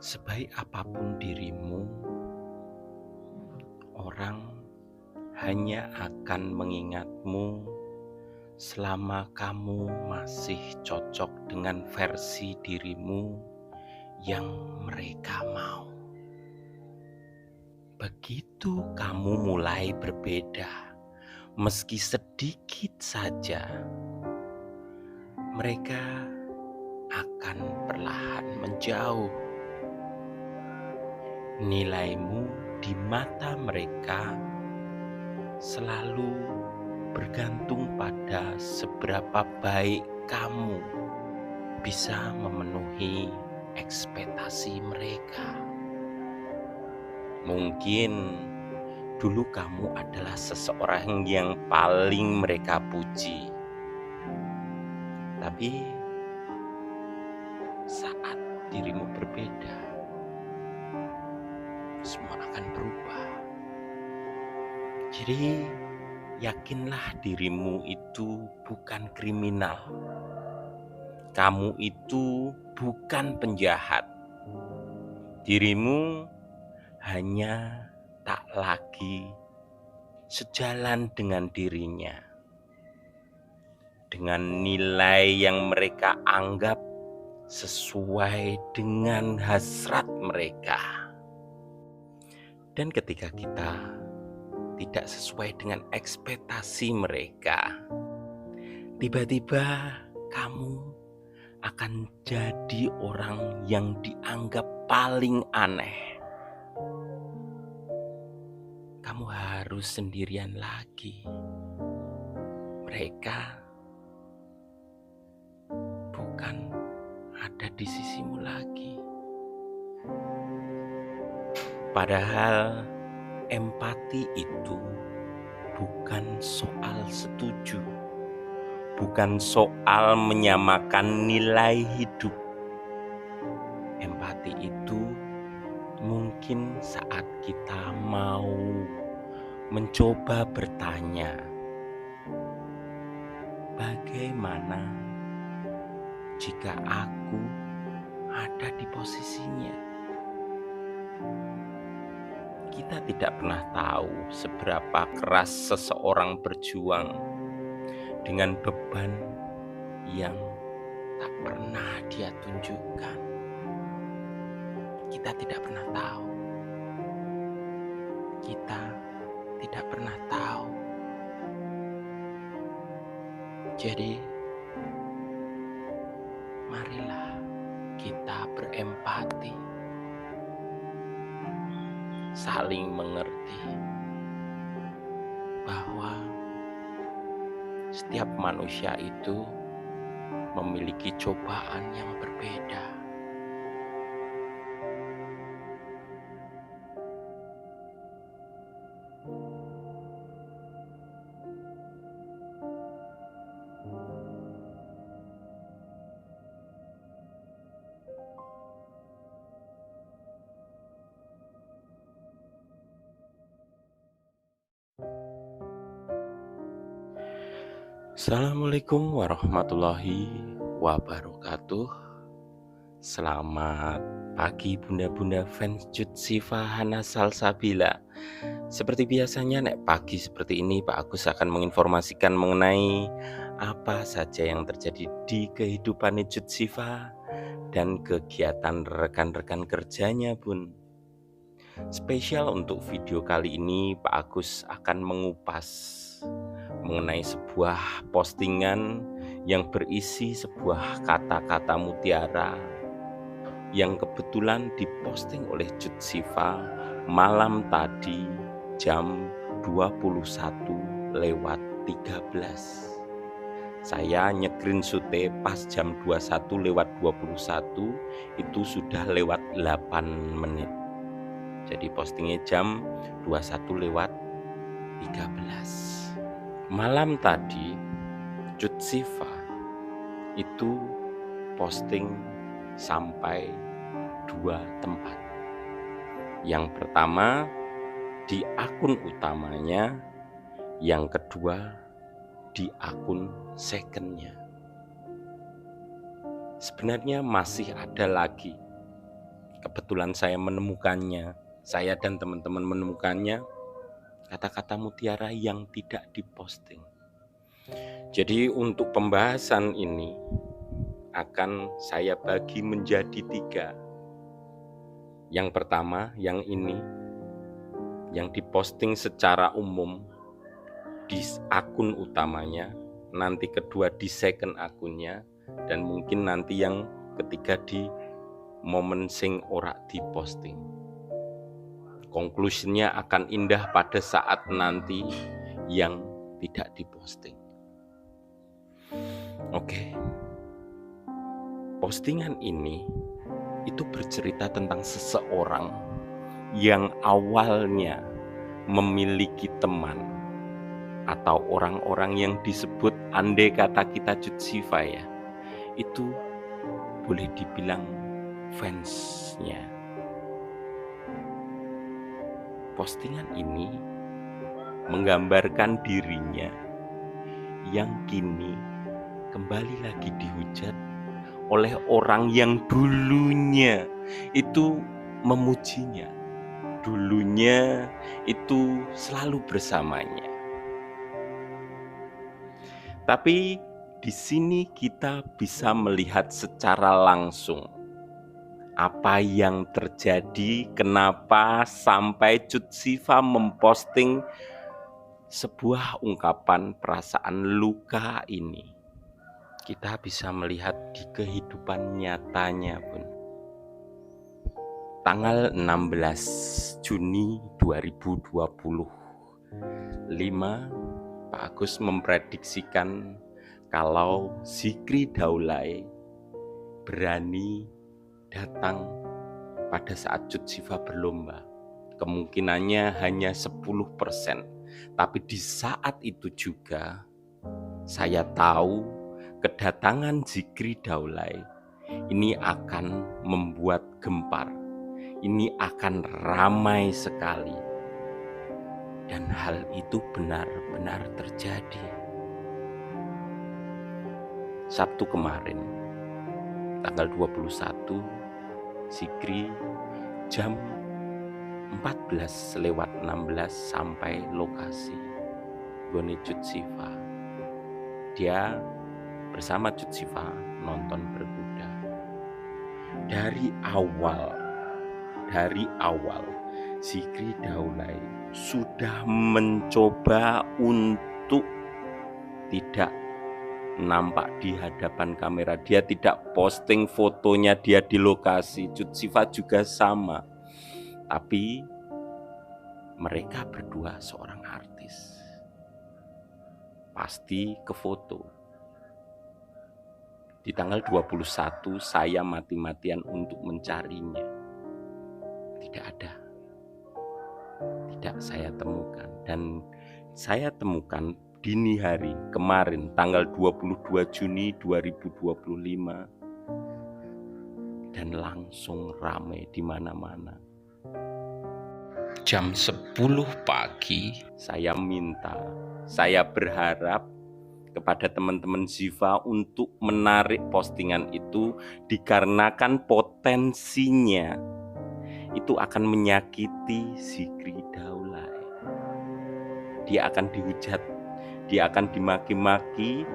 Sebaik apapun dirimu, orang hanya akan mengingatmu selama kamu masih cocok dengan versi dirimu yang mereka mau. Begitu kamu mulai berbeda, meski sedikit saja, mereka akan perlahan menjauh. Nilaimu di mata mereka selalu bergantung pada seberapa baik kamu bisa memenuhi ekspektasi mereka. Mungkin dulu kamu adalah seseorang yang paling mereka puji, tapi saat dirimu berbeda, semua akan berubah. Jadi yakinlah dirimu itu bukan kriminal. Kamu itu bukan penjahat. Dirimu hanya tak lagi sejalan dengan dirinya, dengan nilai yang mereka anggap sesuai dengan hasrat mereka. Dan ketika kita tidak sesuai dengan ekspektasi mereka, tiba-tiba kamu akan jadi orang yang dianggap paling aneh. Kamu harus sendirian lagi. Mereka bukan ada di sisimu lagi. Padahal empati itu bukan soal setuju, bukan soal menyamakan nilai hidup. Empati itu mungkin saat kita mau mencoba bertanya, bagaimana jika aku ada di posisinya? Kita tidak pernah tahu seberapa keras seseorang berjuang dengan beban yang tak pernah dia tunjukkan. Kita tidak pernah tahu. Kita tidak pernah tahu. Jadi, marilah kita berempati, saling mengerti bahwa setiap manusia itu memiliki cobaan yang berbeda. Assalamualaikum warahmatullahi wabarakatuh. Selamat pagi bunda-bunda fans Cut Sifa Hana Salsabila. Seperti biasanya nek pagi seperti ini Pak Agus akan menginformasikan mengenai apa saja yang terjadi di kehidupan Cut Sifa dan kegiatan rekan-rekan kerjanya Bun. Spesial untuk video kali ini Pak Agus akan mengupas mengenai sebuah postingan yang berisi sebuah kata-kata mutiara yang kebetulan diposting oleh Cut Sifa malam tadi jam 21:13. Saya nge-screenshot pas jam 21:21 itu sudah lewat 8 menit. Jadi postingnya jam 21:13. Malam tadi Cut Sifa itu posting sampai 2 tempat. Yang pertama di akun utamanya, yang kedua di akun secondnya. Sebenarnya masih ada lagi Kebetulan saya menemukannya, saya dan teman-teman menemukannya, kata-kata mutiara yang tidak diposting. Jadi untuk pembahasan ini akan saya bagi menjadi 3. Yang pertama, yang ini, yang diposting secara umum di akun utamanya, nanti kedua di second akunnya, dan mungkin nanti yang ketiga di momen sing ora diposting. Conclusionnya akan indah pada saat nanti yang tidak diposting. Oke. Postingan ini itu bercerita tentang seseorang yang awalnya memiliki teman atau orang-orang yang disebut andai kata kita Jutsifa ya, itu boleh dibilang fansnya. Postingan ini menggambarkan dirinya yang kini kembali lagi dihujat oleh orang yang dulunya itu memujinya, dulunya itu selalu bersamanya. Tapi di sini kita bisa melihat secara langsung apa yang terjadi, kenapa sampai Jutsifa memposting sebuah ungkapan perasaan luka ini. Kita bisa melihat di kehidupan nyatanya pun. Tanggal 16 Juni 2025, Pak Agus memprediksikan kalau Zikri Daulay berani datang pada saat Jutsifa berlomba. Kemungkinannya hanya 10%. Tapi di saat itu juga saya tahu kedatangan Zikri Daulay ini akan membuat gempar. Ini akan ramai sekali. Dan hal itu benar-benar terjadi. Sabtu kemarin, tanggal 21, Zikri jam 14:16 sampai lokasi Gone Jutsifa. Dia bersama Jutsifa nonton berkuda. Dari awal Zikri Daulay sudah mencoba untuk tidak nampak di hadapan kamera. Dia tidak posting fotonya dia di lokasi. Jutsifa juga sama. Tapi mereka berdua seorang artis. Pasti ke foto. Di tanggal 21 saya mati-matian untuk mencarinya. Tidak ada. Tidak saya temukan. Dan saya temukan dini hari kemarin tanggal 22 Juni 2025 dan langsung ramai di mana-mana. Jam 10 pagi saya berharap kepada teman-teman Ziva untuk menarik postingan itu dikarenakan potensinya itu akan menyakiti Zikri Daulay. Dia akan dihujat, dia akan dimaki-maki.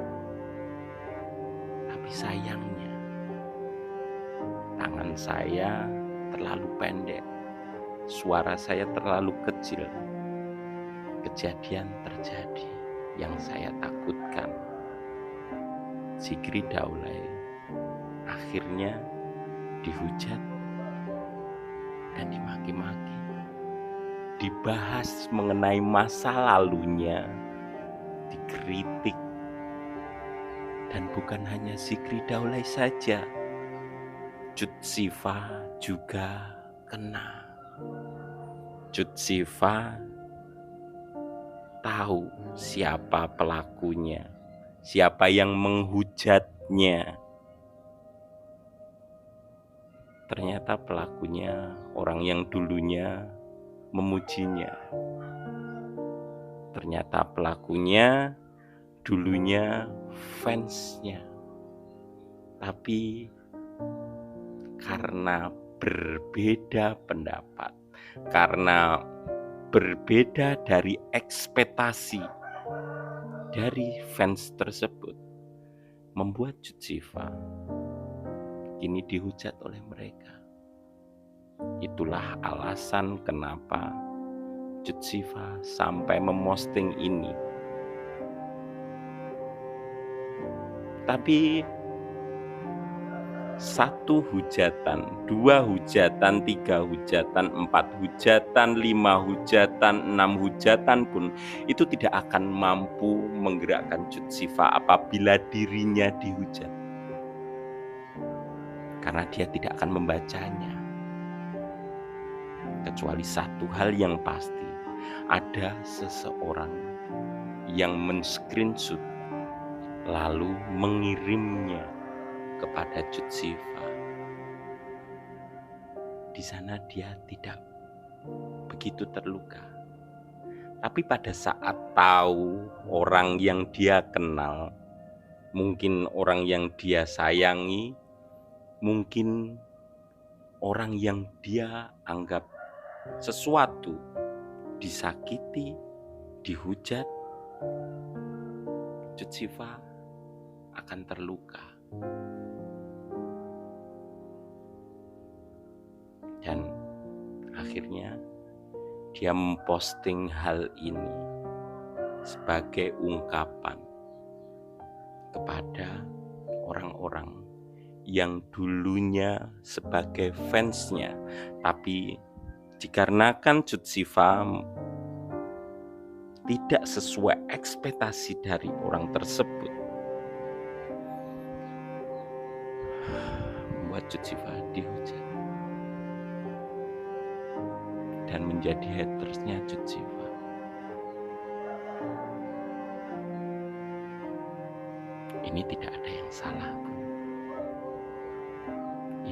Tapi sayangnya tangan saya terlalu pendek, suara saya terlalu kecil. Kejadian terjadi yang saya takutkan. Zikri Daulay akhirnya dihujat dan dimaki-maki, dibahas mengenai masa lalunya, dikritik. Dan bukan hanya Zikri Daulay saja, Jutsifa juga kena. Jutsifa tahu siapa pelakunya, siapa yang menghujatnya. Ternyata pelakunya orang yang dulunya memujinya. Ternyata pelakunya dulunya fansnya. Tapi karena berbeda pendapat. Karena berbeda dari ekspektasi dari fans tersebut, membuat Cut Siva kini dihujat oleh mereka. Itulah alasan kenapa Cut Siva sampai memosting ini. Tapi 1 hujatan, 2 hujatan, 3 hujatan, 4 hujatan, 5 hujatan, 6 hujatan pun itu tidak akan mampu menggerakkan Cut Siva apabila dirinya dihujat. Karena dia tidak akan membacanya. Kecuali satu hal yang pasti, ada seseorang yang men-screenshot lalu mengirimnya kepada Cut Siva. Di sana dia tidak begitu terluka. Tapi pada saat tahu orang yang dia kenal, mungkin orang yang dia sayangi, mungkin orang yang dia anggap sesuatu disakiti, dihujat, Cut Siva akan terluka. Dan akhirnya dia memposting hal ini sebagai ungkapan kepada orang-orang yang dulunya sebagai fansnya, tapi dikarenakan Cut Siva tidak sesuai ekspektasi dari orang tersebut, membuat Cut Siva dihujat dan menjadi hatersnya Cut Siva. Ini tidak ada yang salah, Bu.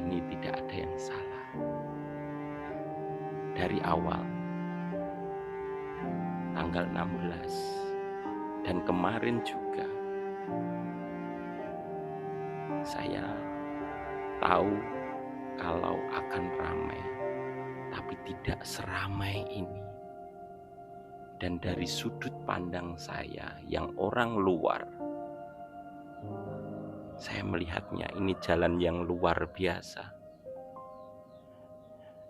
Ini tidak ada yang salah. Dari awal tanggal 16 dan kemarin juga saya tahu kalau akan ramai, tapi tidak seramai ini. Dan dari sudut pandang saya yang orang luar, saya melihatnya ini jalan yang luar biasa.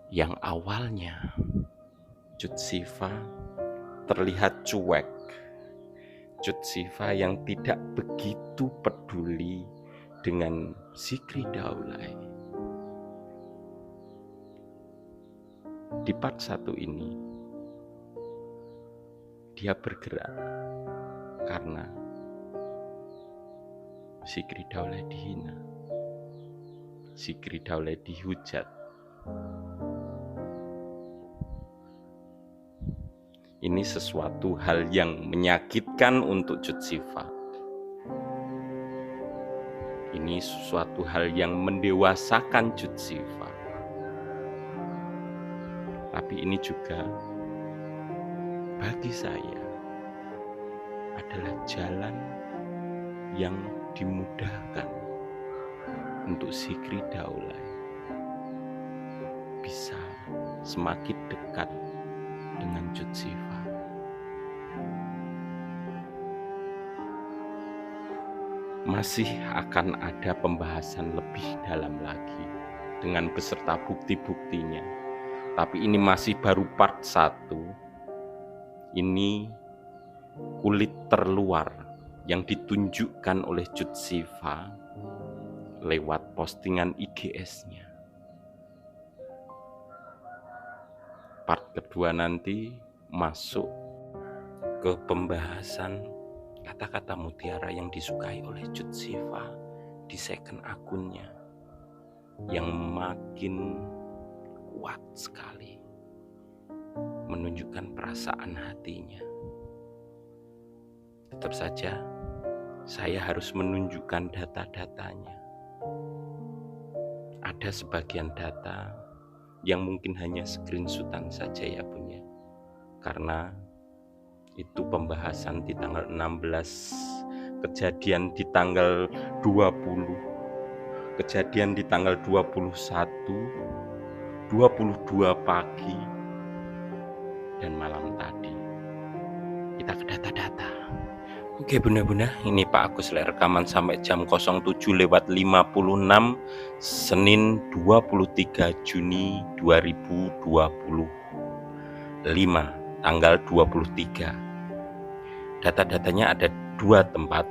Yang awalnya Cut Siva terlihat cuek, Cut Siva yang tidak begitu peduli dengan Zikri Daulay. Di part 1 ini dia bergerak karena Zikri Daulay dihina, Zikri Daulay dihujat. Ini sesuatu hal yang menyakitkan untuk Cut Siva. Ini sesuatu hal yang mendewasakan Cut Siva. Tapi ini juga bagi saya adalah jalan yang dimudahkan untuk Zikri Daulay bisa semakin dekat dengan Cut Siva. Masih akan ada pembahasan lebih dalam lagi dengan beserta bukti-buktinya. Tapi ini masih baru part 1. Ini kulit terluar yang ditunjukkan oleh Cut Siva lewat postingan IGS-nya. Part kedua nanti masuk ke pembahasan kata-kata mutiara yang disukai oleh Cut Siva di second akunnya yang makin kuat sekali menunjukkan perasaan hatinya. Tetap saja saya harus menunjukkan data-datanya. Ada sebagian data yang mungkin hanya screenshotan saja ya punya, karena itu pembahasan di tanggal 16, kejadian di tanggal 20, kejadian di tanggal 21, 22 pagi dan malam tadi. Kita ke data-data. Oke bunda-bunda, ini Pak Agus rekaman sampai jam 07.56 Senin 23 Juni 2025 tanggal 23. Data-datanya ada 2 tempat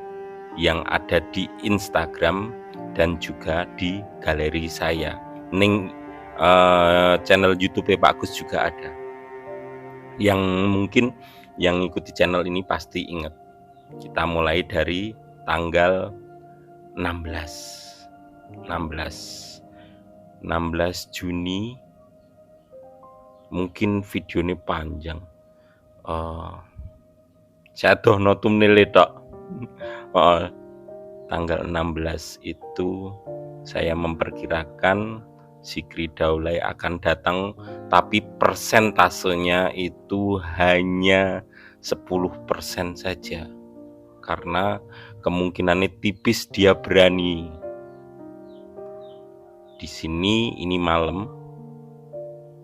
yang ada di Instagram dan juga di galeri saya. Channel YouTube Pak Agus juga ada. Yang mungkin yang ikuti channel ini pasti ingat. Kita mulai dari tanggal 16 Juni. Mungkin video ini panjang. Saya doh notum nilai tok. Tanggal 16 itu saya memperkirakan Zikri Daulay akan datang, tapi persentasenya itu hanya 10% saja. Karena kemungkinannya tipis dia berani. Di sini ini malam,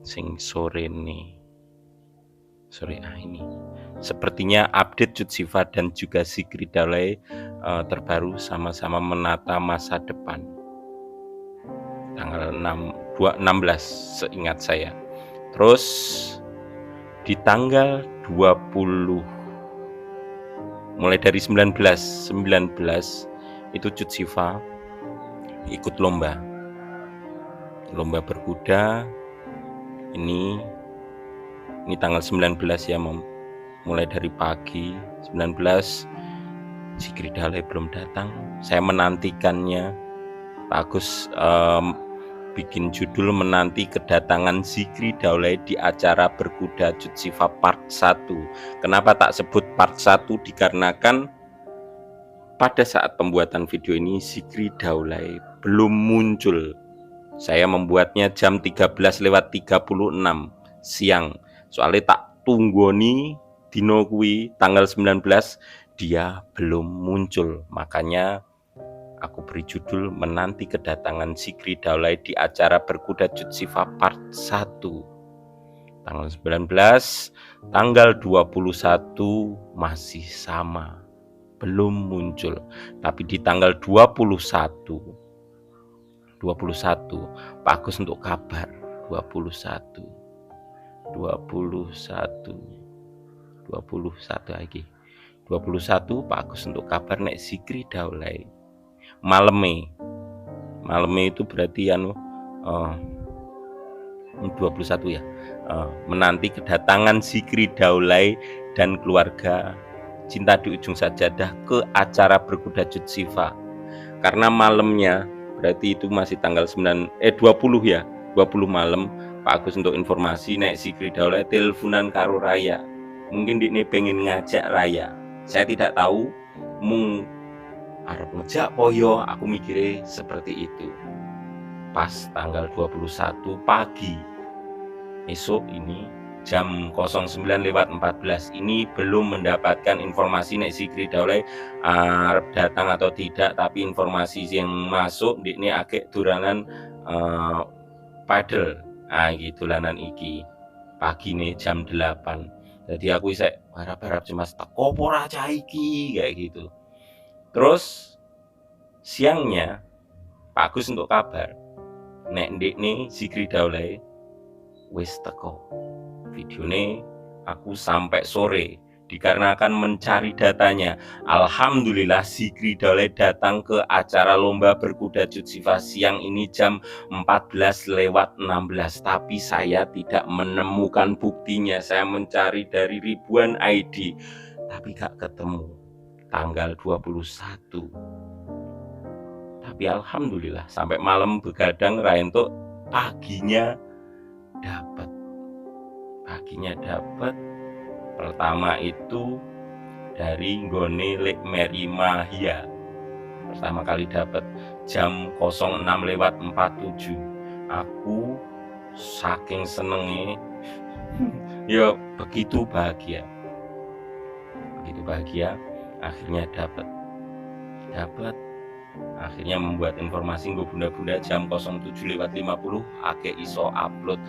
sing sore nih. Ini. Sepertinya update Cut Siva dan juga Zikri Daulay terbaru sama-sama menata masa depan. Tanggal 16 seingat saya. Terus di tanggal 20 mulai dari 19 itu Cut Siva ikut lomba berkuda. Ini tanggal 19 ya, mulai dari pagi 19. Zikri Daulay belum datang. Saya menantikannya. Pak Agus bikin judul menanti kedatangan Zikri Daulay di acara berkuda Cut Siva part 1. Kenapa tak sebut part 1? Dikarenakan pada saat pembuatan video ini Zikri Daulay belum muncul. Saya membuatnya jam 13.36 siang. Soalnya tak tunggoni dino kuwi tanggal 19 dia belum muncul. Makanya aku beri judul menanti kedatangan Zikri Daulay di acara berkuda Cut Siva part 1. Tanggal 19, tanggal 21 masih sama, belum muncul. Tapi di tanggal 21 Pak Agus untuk kabar 21 lagi. 21 Pak Agus untuk kabar nek Zikri Daulay maleme itu berarti 21 ya. Menanti kedatangan Zikri Daulay dan keluarga Cinta di Ujung Sajadah ke acara berkuda Cut Siva. Karena malamnya berarti itu masih tanggal 20 ya. 20 malam Pak Agus untuk informasi nek Zikri Daulay teleponan karo Raya. Mungkin ini pengen ngajak Raya. Saya tidak tahu, arep ngejak poyo, aku mikirnya seperti itu. Pas tanggal 21 pagi esok ini jam 09.14 ini belum mendapatkan informasi nek Zikri Daulay arep datang atau tidak, tapi informasi yang masuk ini agak duranan padel. Gitu lanan iki pagi nih jam 8. Jadi aku bisa harap-harap cuma teko ora cah iki kayak gitu. Terus siangnya Pak Agus untuk kabar nek ndekne Zikri Daulay wis teko. Videone aku sampai sore dikarenakan mencari datanya. Alhamdulillah Zikri Daulay datang ke acara lomba berkuda Cut Siva siang ini jam 14.16. Tapi saya tidak menemukan buktinya. Saya mencari dari ribuan ID tapi gak ketemu. Tanggal 21. Tapi alhamdulillah sampai malam begadang Raento paginya dapat. Pertama itu dari nggone Lek Meri Mahia. Pertama kali dapat jam 06.47. Aku saking senenge ya begitu bahagia. Akhirnya dapat Akhirnya membuat informasi nggo bunda-bunda jam 07.50 ake iso upload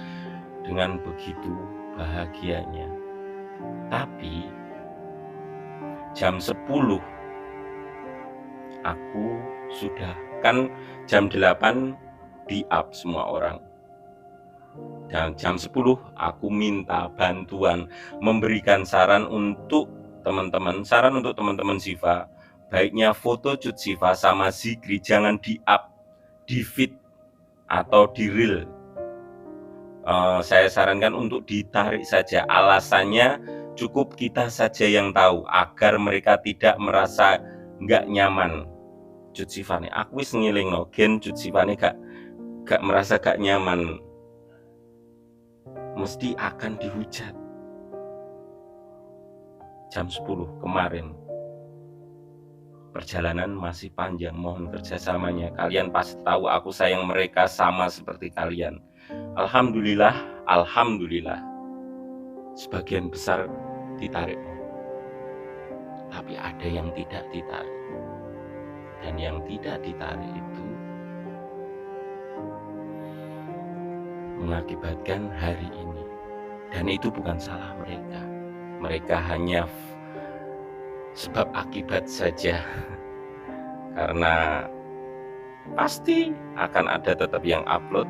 dengan begitu bahagianya. Tapi jam 10 aku sudah, kan jam 8 di-up semua orang. Dan jam 10 aku minta bantuan, memberikan saran untuk teman-teman Ziva, baiknya foto Cut Ziva sama Zikri jangan di-up di feed atau di reel. Saya sarankan untuk ditarik saja, alasannya cukup kita saja yang tahu agar mereka tidak merasa nggak nyaman. Cut Ziva nih, aku wis ngilingno gen Cut Ziva nih gak merasa gak nyaman, mesti akan dihujat. Jam 10 kemarin, perjalanan masih panjang, mohon kerjasamanya. Kalian pasti tahu aku sayang mereka sama seperti kalian. Alhamdulillah, sebagian besar ditarik, tapi ada yang tidak ditarik. Dan yang tidak ditarik itu mengakibatkan hari ini. Dan itu bukan salah mereka. Mereka hanya sebab akibat saja. Karena pasti akan ada tetap yang upload,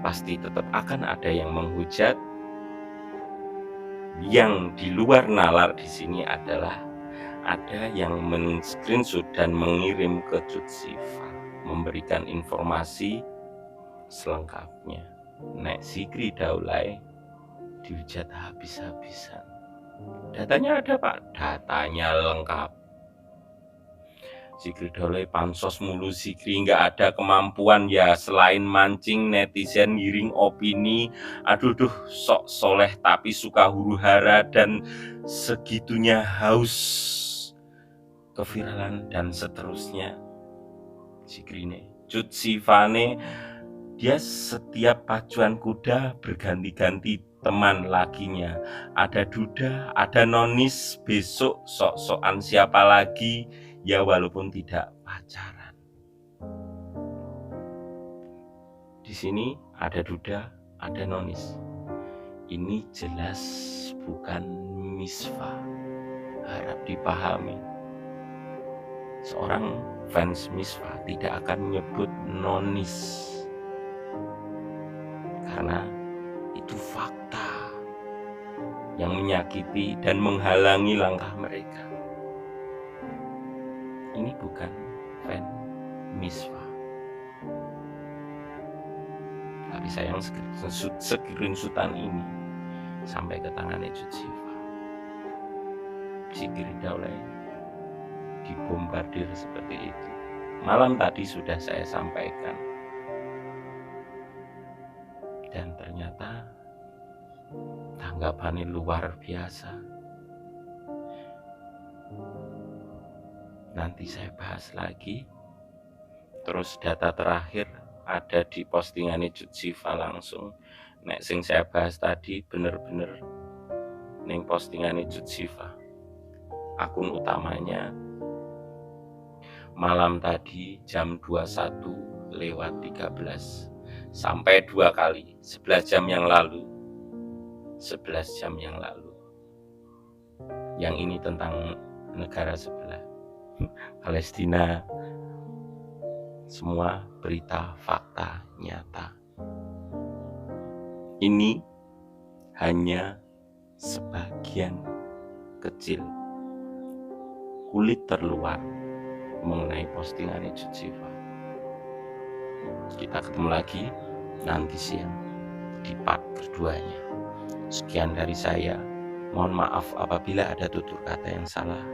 pasti tetap akan ada yang menghujat. Yang di luar nalar di sini adalah ada yang men-screenshot dan mengirim ke Cut Ziva, memberikan informasi selengkapnya. Nek Zikri Daulay dihujat habis-habisan. Datanya ada Pak, datanya lengkap. Zikri Daulay pansos mulu, Zikri nggak ada kemampuan ya selain mancing netizen, giring opini, aduh sok soleh tapi suka huru-hara dan segitunya haus keviralan dan seterusnya. Zikri nih, Cut Ziva nih, dia setiap pacuan kuda berganti-ganti teman lakinya. Ada Duda, ada Nonis, besok sok-sokan siapa lagi, ya walaupun tidak pacaran. Di sini ada Duda, ada Nonis. Ini jelas bukan misfa. Harap dipahami. Seorang fans misfa tidak akan menyebut Nonis, karena itu fakta yang menyakiti dan menghalangi langkah mereka. Ini bukan fan misfa. Tapi sayang screenshotan ini sampai ke tangannya Cut Ziva. Zikri Daulay dibombardir seperti itu. Malam tadi sudah saya sampaikan. Dan ternyata tanggapannya luar biasa. Nanti saya bahas lagi. Terus data terakhir ada di postingannya Cut Ziva langsung. Nek sing saya bahas tadi bener-bener ning postingannya Cut Ziva. Akun utamanya malam tadi jam 21:13 sampai 2 kali 11 jam yang lalu. Yang ini tentang negara sebelah, Palestina. Semua berita fakta nyata. Ini hanya sebagian kecil kulit terluar mengenai postingannya Cut Ziva. Kita ketemu lagi nanti siang di part keduanya. Sekian dari saya. Mohon maaf apabila ada tutur kata yang salah.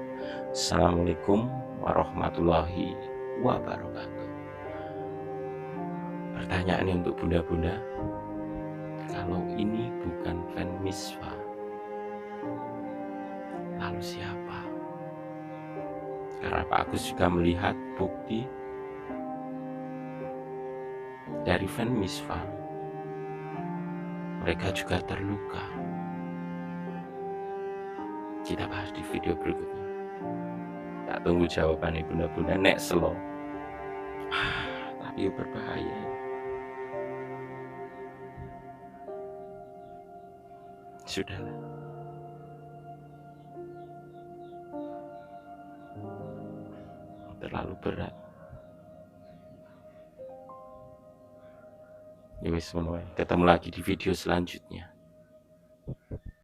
Assalamualaikum warahmatullahi wabarakatuh. Pertanyaan untuk bunda-bunda, kalau ini bukan fan misfa, lalu siapa? Karena Pak Agus juga melihat bukti dari fan misfa, mereka juga terluka. Kita bahas di video berikutnya. Tak tunggu jawaban bunda-bunda nek slow. Tapi berbahaya. Sudahlah. Terlalu berat. Ya wis ngono wae. Ketemu lagi di video selanjutnya.